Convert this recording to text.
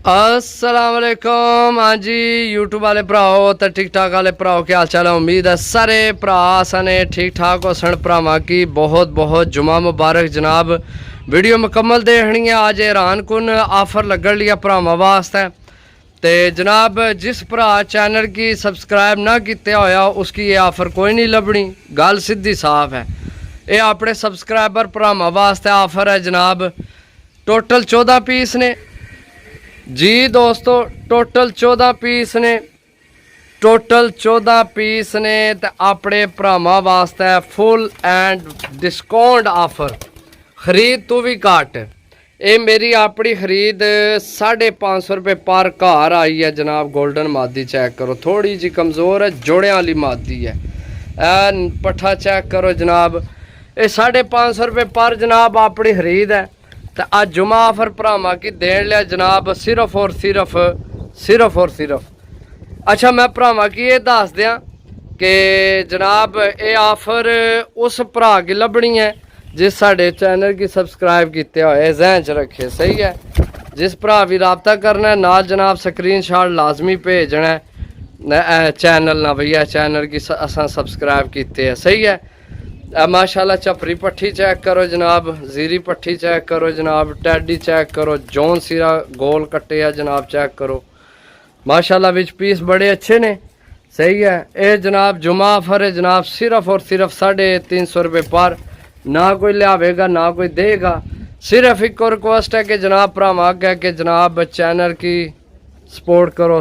अस्सलाम वालेकुम। हाँ जी यूट्यूब वाले भराओ तो ठीक ठाक वाले भराओ क्या हाल चाल है। उम्मीद है सारे भरा सने ठीक ठाक हो सन। भरावां की बहुत बहुत जुमा मुबारक जनाब। वीडियो मुकम्मल देखनी है। आज हैरान कुन आफर लगन लिया भरावां वास्ते। तो जनाब जिस भरा चैनल की सब्सक्राइब ना किया होया उसकी ये आफर कोई नहीं लभनी। गल सीधी साफ है। ये अपने सब्सक्राइबर भरावां वास्ते आफर है जनाब। टोटल 14 पीस ने जी दोस्तों, टोटल 14 पीस ने, टोटल 14 पीस ने। तो अपने भरावां वास्ते फुल एंड डिस्काउंट आफर। खरीद तू भी घट। ये मेरी अपनी खरीद 550 रुपये पर घर आई है जनाब। गोल्डन मादी चेक करो, थोड़ी जी कमज़ोर है, जोड़ियां वाली मादी है। पट्ठा चेक करो जनाब। ये 550 रुपये पर जनाब अपनी खरीद है। तो अज जुमा आफर भरावां की देन लिया जनाब सिर्फ और सिर्फ। अच्छा मैं भरावां की ये दस दियाँ कि जनाब ये आफर उस भरा की लभनी है जिस साडे चैनल की सब्सक्राइब किए हुए जहन च रखे। सही है। जिस भरा भी रबता करना है नाल जनाब स्क्रीन शॉट लाजमी भेजना है चैनल ना भैया चैनल की असा सब्सक्राइब किए है। सही है। माशाल्लाह चपरी पट्ठी चेक करो जनाब, जीरी पट्ठी चेक करो जनाब, टैडी चेक करो, जौन सिरा गोल कट्टे है जनाब चेक करो। माशाल्लाह विच पीस बड़े अच्छे ने। सही है। ये जनाब जुमा आफर है जनाब सिर्फ और सिर्फ 350 रुपये पर। ना कोई लियावेगा ना कोई देगा। सिर्फ एक और रिक्वेस्ट है कि जनाब भरावां अगे कि जनाब चैनल की सपोर्ट करो।